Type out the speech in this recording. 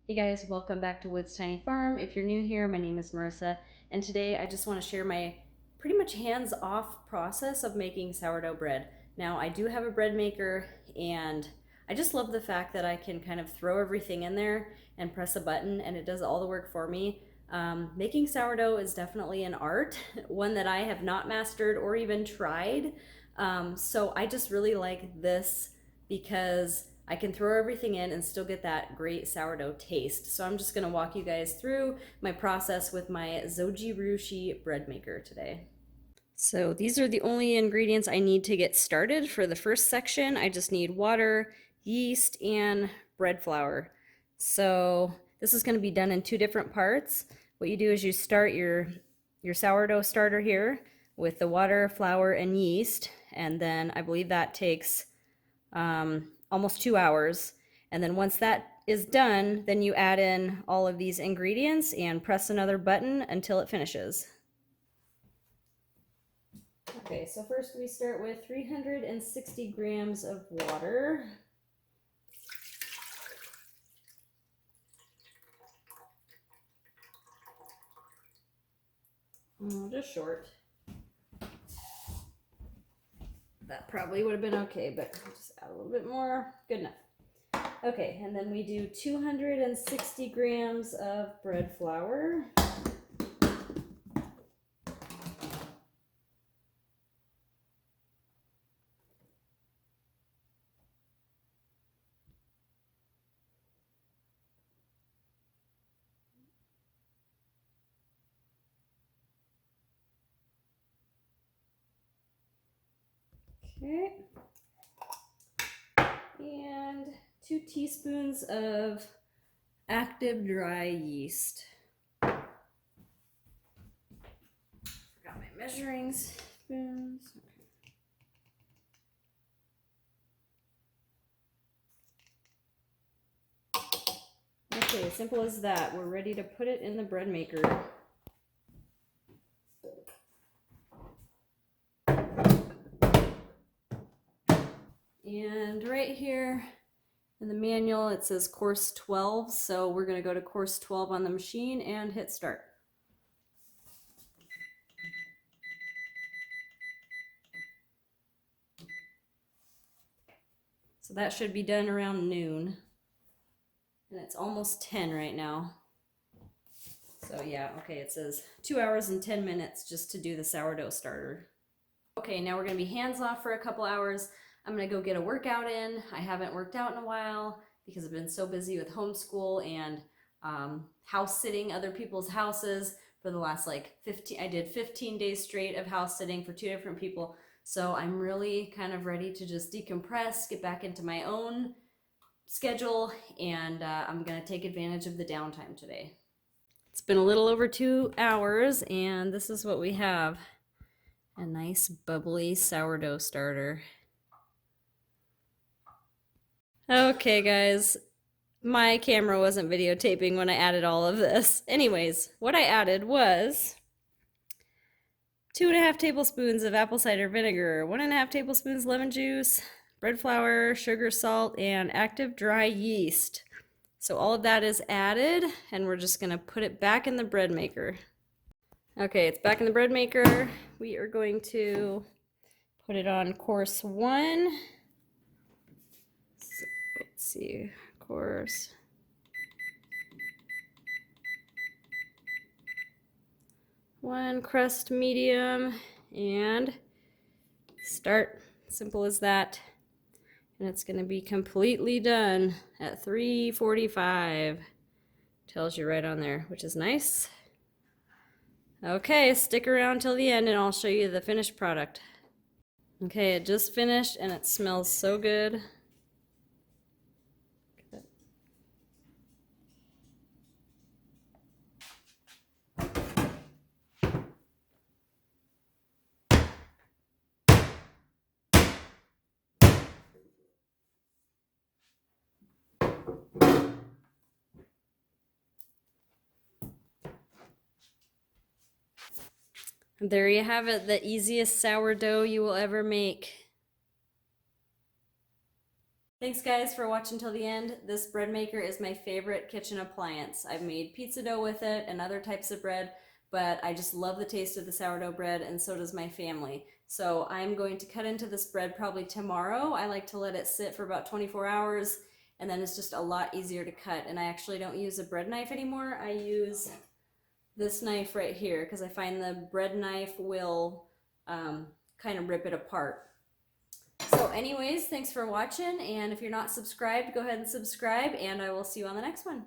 Hey guys, welcome back to Wood's Tiny Farm. If you're new here, my name is Marissa, and today I just want to share my pretty much hands-off process of making sourdough bread. Now, I do have a bread maker, and I just love the fact that I can kind of throw everything in there and press a button, and it does all the work for me. Making sourdough is definitely an art, one that I have not mastered or even tried. So I just really like this because I can throw everything in and still get that great sourdough taste. So I'm just gonna walk you guys through my process with my Zojirushi bread maker today. So these are the only ingredients I need to get started. For the first section, I just need water, yeast, and bread flour. So this is gonna be done in two different parts. What you do is you start your sourdough starter here with the water, flour, and yeast, and then I believe that takes almost 2 hours. And then once that is done, then you add in all of these ingredients and press another button until it finishes. Okay, so first we start with 360 grams of water. Just short. That probably would have been okay, but just add a little bit more. Good enough. Okay, and then we do 260 grams of bread flour. Okay. And 2 teaspoons of active dry yeast. Forgot my measuring spoons. Okay, simple as that. We're ready to put it in the bread maker. And right here in the manual, it says course 12. So we're going to go to course 12 on the machine and hit start. So that should be done around noon. And it's almost 10 right now. So yeah, okay, it says 2 hours and 10 minutes just to do the sourdough starter. Okay, now we're gonna be hands off for a couple hours. I'm gonna go get a workout in. I haven't worked out in a while because I've been so busy with homeschool and house sitting other people's houses for the last like 15, I did 15 days straight of house sitting for 2 different people. So I'm really kind of ready to just decompress, get back into my own schedule, and I'm gonna take advantage of the downtime today. It's been a little over 2 hours, and this is what we have. A nice bubbly sourdough starter. Okay, guys, my camera wasn't videotaping when I added all of this. Anyways, what I added was 2.5 tablespoons of apple cider vinegar, 1.5 tablespoons lemon juice, bread flour, sugar, salt, and active dry yeast. So all of that is added, and we're just gonna put it back in the bread maker. Okay, it's back in the bread maker. We are going to put it on course 1. So, let's see, course 1, crust medium, and start. Simple as that. And it's going to be completely done at 3:45. Tells you right on there, which is nice. Okay, stick around till the end and I'll show you the finished product. Okay, it just finished and it smells so good. There you have it, the easiest sourdough you will ever make. Thanks guys for watching till the end. This bread maker is my favorite kitchen appliance. I've made pizza dough with it and other types of bread, but I just love the taste of the sourdough bread, and so does my family. So I'm going to cut into this bread probably tomorrow. I like to let it sit for about 24 hours, and then it's just a lot easier to cut. And I actually don't use a bread knife anymore. I use this knife right here because I find the bread knife will kind of rip it apart. So anyways, thanks for watching, and if you're not subscribed, go ahead and subscribe, and I will see you on the next one.